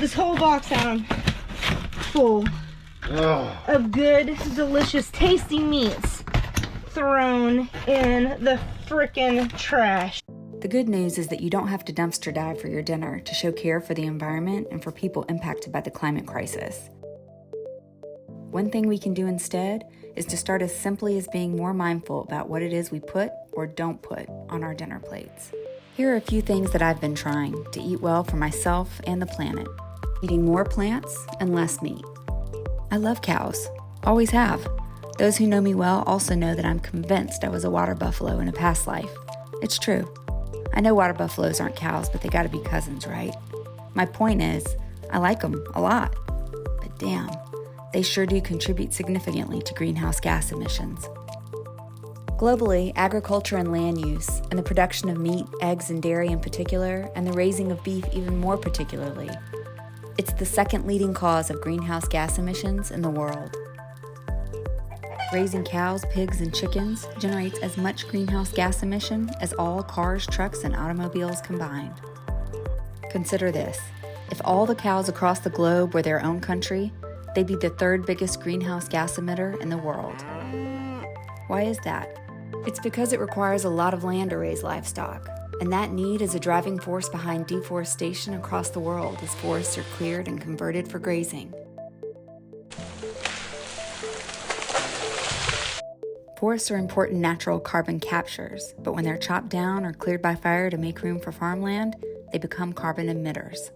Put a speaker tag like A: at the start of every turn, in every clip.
A: this whole box out full of good, delicious, tasty meats thrown in the frickin' trash.
B: The good news is that you don't have to dumpster dive for your dinner to show care for the environment and for people impacted by the climate crisis. One thing we can do instead is to start as simply as being more mindful about what it is we put or don't put on our dinner plates. Here are a few things that I've been trying to eat well for myself and the planet. Eating more plants and less meat. I love cows, always have. Those who know me well also know that I'm convinced I was a water buffalo in a past life. It's true. I know water buffaloes aren't cows, but they gotta be cousins, right? My point is, I like them a lot. But damn, they sure do contribute significantly to greenhouse gas emissions. Globally, agriculture and land use, and the production of meat, eggs, and dairy in particular, and the raising of beef even more particularly, it's the second leading cause of greenhouse gas emissions in the world. Raising cows, pigs, and chickens generates as much greenhouse gas emission as all cars, trucks, and automobiles combined. Consider this. If all the cows across the globe were their own country, they'd be the third biggest greenhouse gas emitter in the world. Why is that? It's because it requires a lot of land to raise livestock, and that need is a driving force behind deforestation across the world as forests are cleared and converted for grazing. Forests are important natural carbon captures, but when they're chopped down or cleared by fire to make room for farmland, they become carbon emitters.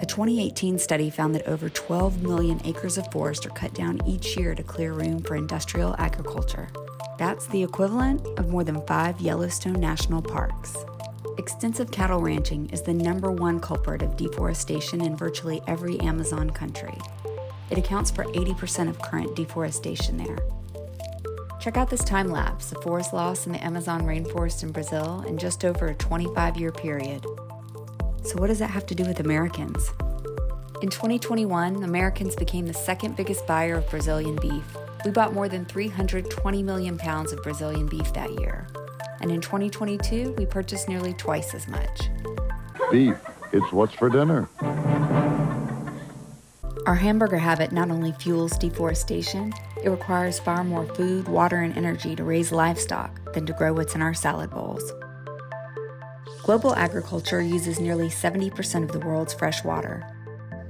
B: A 2018 study found that over 12 million acres of forest are cut down each year to clear room for industrial agriculture. That's the equivalent of more than 5 Yellowstone national parks. Extensive cattle ranching is the #1 culprit of deforestation in virtually every Amazon country. It accounts for 80% of current deforestation there. Check out this time lapse of forest loss in the Amazon rainforest in Brazil in just over a 25-year period. So what does that have to do with Americans? In 2021, Americans became the second biggest buyer of Brazilian beef. We bought more than 320 million pounds of Brazilian beef that year. And in 2022, we purchased nearly twice as much.
C: Beef, it's what's for dinner.
B: Our hamburger habit not only fuels deforestation, it requires far more food, water, and energy to raise livestock than to grow what's in our salad bowls. Global agriculture uses nearly 70% of the world's fresh water,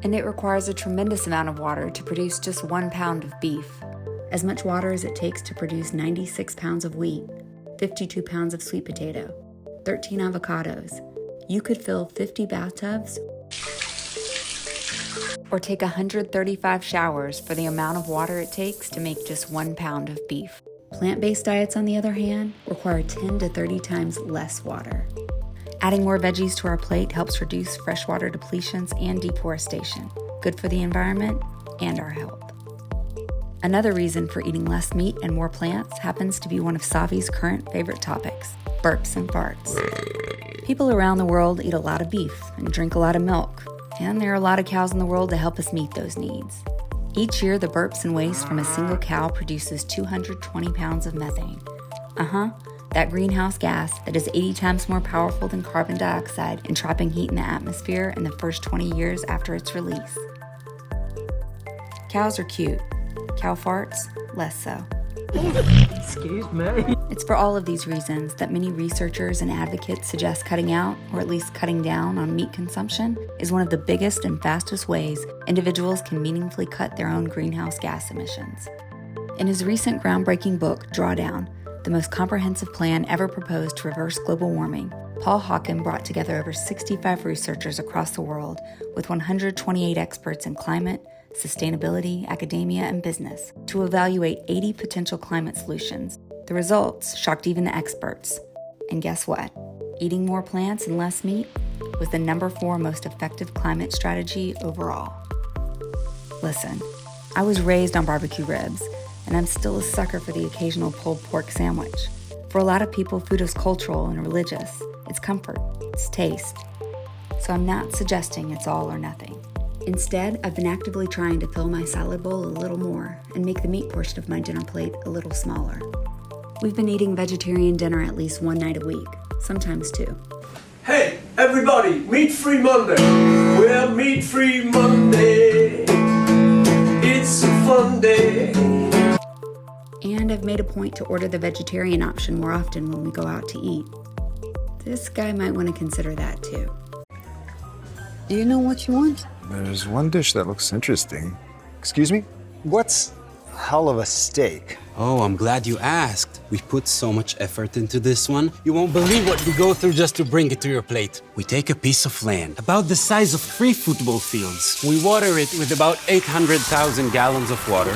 B: and it requires a tremendous amount of water to produce just 1 pound of beef, as much water as it takes to produce 96 pounds of wheat, 52 pounds of sweet potato, 13 avocados. You could fill 50 bathtubs or take 135 showers for the amount of water it takes to make just 1 pound of beef. Plant-based diets, on the other hand, require 10 to 30 times less water. Adding more veggies to our plate helps reduce freshwater depletions and deforestation, good for the environment and our health. Another reason for eating less meat and more plants happens to be one of Savi's current favorite topics, burps and farts. People around the world eat a lot of beef and drink a lot of milk, and there are a lot of cows in the world to help us meet those needs. Each year, the burps and waste from a single cow produces 220 pounds of methane. That greenhouse gas that is 80 times more powerful than carbon dioxide in trapping heat in the atmosphere in the first 20 years after its release. Cows are cute. Cow farts, less so.
D: Excuse me.
B: It's for all of these reasons that many researchers and advocates suggest cutting out, or at least cutting down, on meat consumption is one of the biggest and fastest ways individuals can meaningfully cut their own greenhouse gas emissions. In his recent groundbreaking book, Drawdown, the most comprehensive plan ever proposed to reverse global warming, Paul Hawken brought together over 65 researchers across the world with 128 experts in climate, sustainability, academia, and business to evaluate 80 potential climate solutions. The results shocked even the experts. And guess what? Eating more plants and less meat was the #4 most effective climate strategy overall. Listen, I was raised on barbecue ribs, and I'm still a sucker for the occasional pulled pork sandwich. For a lot of people, food is cultural and religious. It's comfort, it's taste. So I'm not suggesting it's all or nothing. Instead, I've been actively trying to fill my salad bowl a little more and make the meat portion of my dinner plate a little smaller. We've been eating vegetarian dinner at least one night a week, sometimes two.
E: Hey, Everybody, meat-free Monday. We're meat-free Monday. It's a fun day.
B: And I've made a point to order the vegetarian option more often when we go out to eat. This guy might want to consider that too.
F: Do you know what you want?
G: There's one dish that looks interesting.
H: Excuse me? What's hell of a steak?
I: Oh, I'm glad you asked. We put so much effort into this one. You won't believe what we go through just to bring it to your plate. We take a piece of land, about the size of 3 football fields. We water it with about 800,000 gallons of water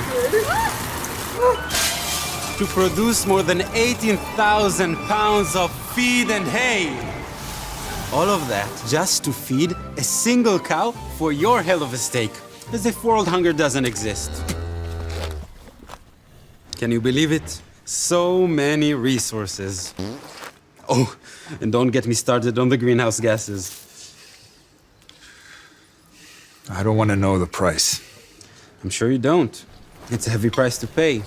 I: to produce more than 18,000 pounds of feed and hay. All of that just to feed a single cow for your hell of a steak, as if world hunger doesn't exist. Can you believe it? So many resources. Oh, and don't get me started on the greenhouse gases.
G: I don't want to know the price.
I: I'm sure you don't. It's a heavy price to pay.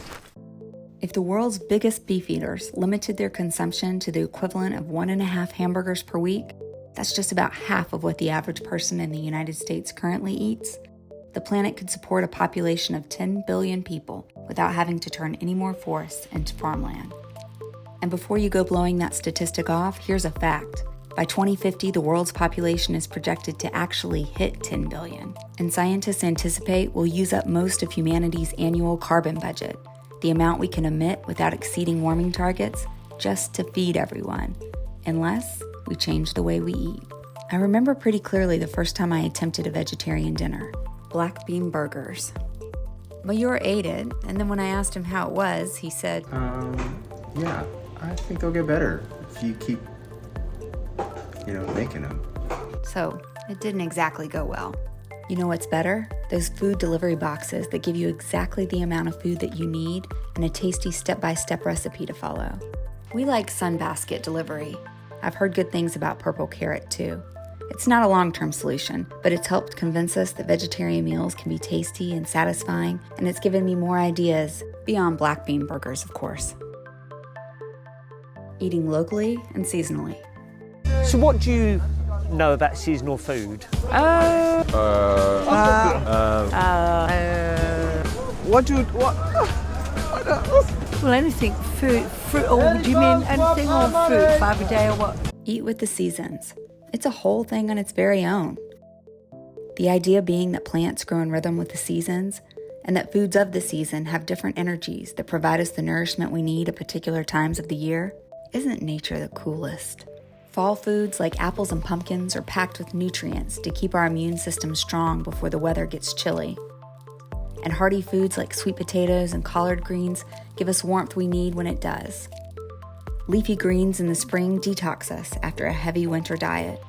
B: If the world's biggest beef eaters limited their consumption to the equivalent of 1.5 hamburgers per week, that's just about half of what the average person in the United States currently eats. The planet could support a population of 10 billion people without having to turn any more forests into farmland. And before you go blowing that statistic off, here's a fact. By 2050, the world's population is projected to actually hit 10 billion. And scientists anticipate we'll use up most of humanity's annual carbon budget, the amount we can emit without exceeding warming targets, just to feed everyone, unless we change the way we eat. I remember pretty clearly the first time I attempted a vegetarian dinner. Black bean burgers. Mayur ate it, and then when I asked him how it was, he said,
J: Yeah, I think they'll get better if you keep, making them.
B: So it didn't exactly go well. You know what's better? Those food delivery boxes that give you exactly the amount of food that you need and a tasty step-by-step recipe to follow. We like Sunbasket delivery. I've heard good things about Purple Carrot too. It's not a long-term solution, but it's helped convince us that vegetarian meals can be tasty and satisfying, and it's given me more ideas, beyond black bean burgers, of course. Eating locally and seasonally.
K: So what do you know about seasonal food?
L: Well, anything, fruit, do you mean anything on fruit, 5 a day or what?
B: Eat with the seasons. It's a whole thing on its very own. The idea being that plants grow in rhythm with the seasons, and that foods of the season have different energies that provide us the nourishment we need at particular times of the year. Isn't nature the coolest? Fall foods like apples and pumpkins are packed with nutrients to keep our immune system strong before the weather gets chilly. And hearty foods like sweet potatoes and collard greens give us warmth we need when it does. Leafy greens in the spring detox us after a heavy winter diet,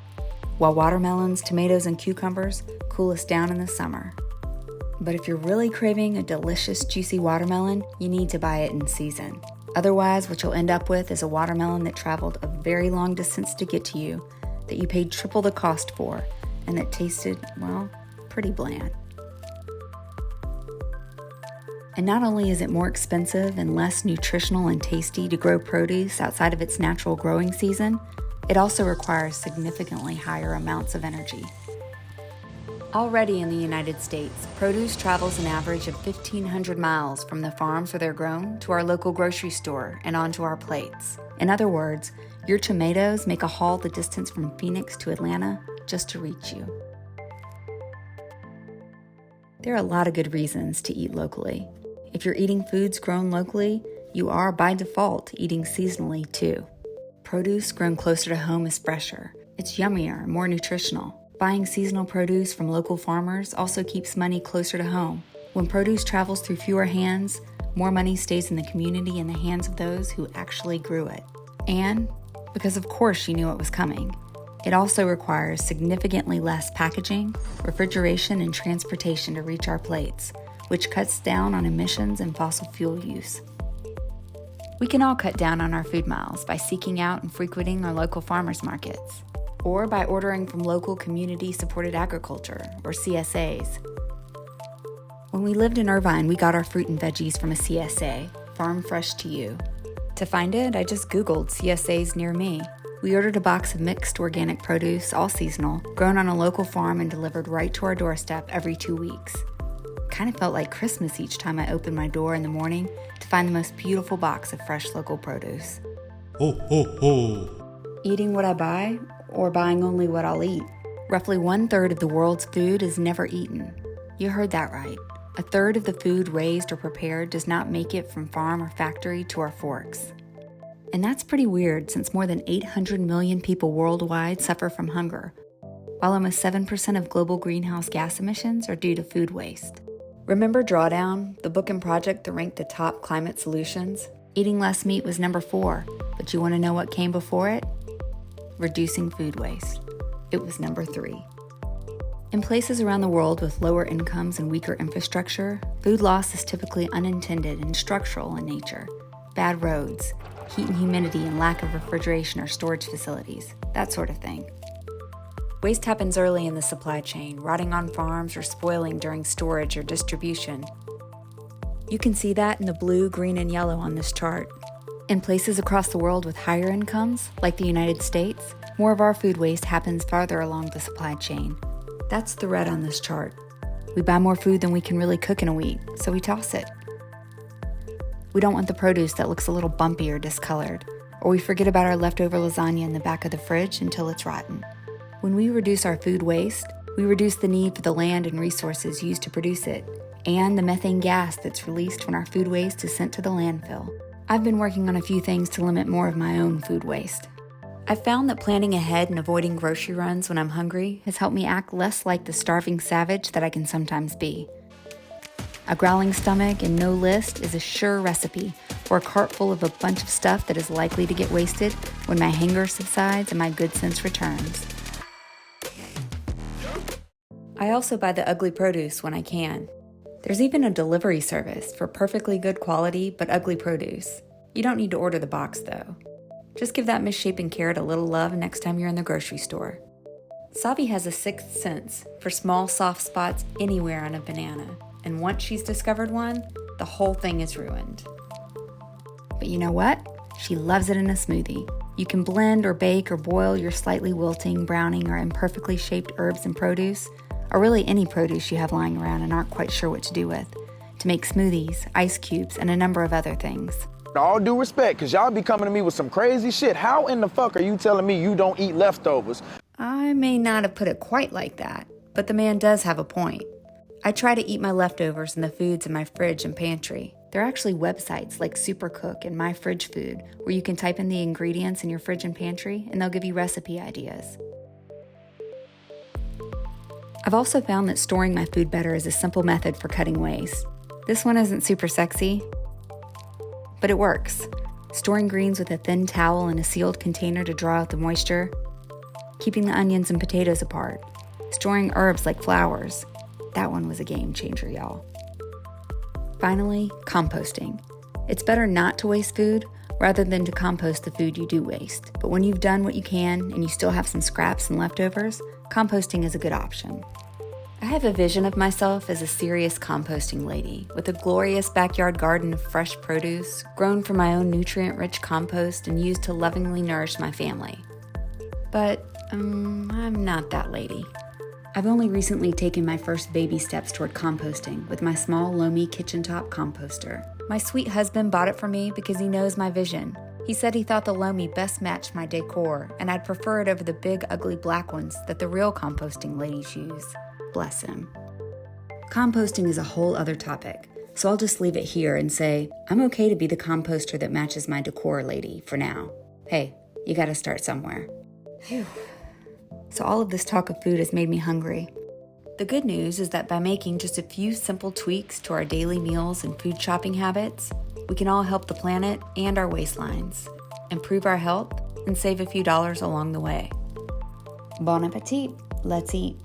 B: while watermelons, tomatoes, and cucumbers cool us down in the summer. But if you're really craving a delicious, juicy watermelon, you need to buy it in season. Otherwise, what you'll end up with is a watermelon that traveled a very long distance to get to you, that you paid triple the cost for, and that tasted, well, pretty bland. And not only is it more expensive and less nutritional and tasty to grow produce outside of its natural growing season, it also requires significantly higher amounts of energy. Already in the United States, produce travels an average of 1,500 miles from the farms where they're grown to our local grocery store and onto our plates. In other words, your tomatoes make a haul the distance from Phoenix to Atlanta just to reach you. There are a lot of good reasons to eat locally. If you're eating foods grown locally, you are by default eating seasonally too. Produce grown closer to home is fresher. It's yummier and more nutritional. Buying seasonal produce from local farmers also keeps money closer to home. When produce travels through fewer hands, more money stays in the community in the hands of those who actually grew it. And, because of course you knew it was coming, it also requires significantly less packaging, refrigeration, and transportation to reach our plates, which cuts down on emissions and fossil fuel use. We can all cut down on our food miles by seeking out and frequenting our local farmers markets, or by ordering from local community-supported agriculture, or CSAs. When we lived in Irvine, we got our fruit and veggies from a CSA, Farm Fresh to You. To find it, I just Googled CSAs near me. We ordered a box of mixed organic produce, all seasonal, grown on a local farm and delivered right to our doorstep every 2 weeks. Kind of felt like Christmas each time I opened my door in the morning to find the most beautiful box of fresh local produce.
I: Ho, ho, ho.
B: Eating what I buy, or buying only what I'll eat. Roughly 1/3 of the world's food is never eaten. You heard that right. 1/3 of the food raised or prepared does not make it from farm or factory to our forks. And that's pretty weird since more than 800 million people worldwide suffer from hunger, while almost 7% of global greenhouse gas emissions are due to food waste. Remember Drawdown, the book and project that ranked the top climate solutions? Eating less meat was number 4, but you want to know what came before it? Reducing food waste. It was number 3. In places around the world with lower incomes and weaker infrastructure, food loss is typically unintended and structural in nature. Bad roads, heat and humidity and lack of refrigeration or storage facilities, that sort of thing. Waste happens early in the supply chain, rotting on farms or spoiling during storage or distribution. You can see that in the blue, green, and yellow on this chart. In places across the world with higher incomes, like the United States, more of our food waste happens farther along the supply chain. That's the red on this chart. We buy more food than we can really cook in a week, so we toss it. We don't want the produce that looks a little bumpy or discolored, or we forget about our leftover lasagna in the back of the fridge until it's rotten. When we reduce our food waste, we reduce the need for the land and resources used to produce it, and the methane gas that's released when our food waste is sent to the landfill. I've been working on a few things to limit more of my own food waste. I've found that planning ahead and avoiding grocery runs when I'm hungry has helped me act less like the starving savage that I can sometimes be. A growling stomach and no list is a sure recipe for a cart full of a bunch of stuff that is likely to get wasted when my hunger subsides and my good sense returns. I also buy the ugly produce when I can. There's even a delivery service for perfectly good quality but ugly produce. You don't need to order the box though. Just give that misshapen carrot a little love next time you're in the grocery store. Savi has a sixth sense for small soft spots anywhere on a banana, and once she's discovered one, the whole thing is ruined. But you know what? She loves it in a smoothie. You can blend or bake or boil your slightly wilting, browning, or imperfectly shaped herbs and produce, or really any produce you have lying around and aren't quite sure what to do with, to make smoothies, ice cubes, and a number of other things.
M: All due respect, because y'all be coming to me with some crazy shit. How in the fuck are you telling me you don't eat leftovers?
B: I may not have put it quite like that, but the man does have a point. I try to eat my leftovers and the foods in my fridge and pantry. There are actually websites like Supercook and My Fridge Food where you can type in the ingredients in your fridge and pantry and they'll give you recipe ideas. I've also found that storing my food better is a simple method for cutting waste. This one isn't super sexy, but it works. Storing greens with a thin towel in a sealed container to draw out the moisture, keeping the onions and potatoes apart, storing herbs like flowers. That one was a game changer, y'all. Finally, composting. It's better not to waste food rather than to compost the food you do waste. But when you've done what you can and you still have some scraps and leftovers, composting is a good option. I have a vision of myself as a serious composting lady with a glorious backyard garden of fresh produce, grown from my own nutrient-rich compost and used to lovingly nourish my family. But I'm not that lady. I've only recently taken my first baby steps toward composting with my small Lomi kitchen top composter. My sweet husband bought it for me because he knows my vision. He said he thought the Lomi best matched my decor and I'd prefer it over the big ugly black ones that the real composting ladies use. Bless him. Composting is a whole other topic, so I'll just leave it here and say I'm okay to be the composter that matches my decor lady for now. Hey, you gotta start somewhere. Phew. So all of this talk of food has made me hungry. The good news is that by making just a few simple tweaks to our daily meals and food shopping habits, we can all help the planet and our waistlines, improve our health, and save a few dollars along the way. Bon appetit. Let's eat.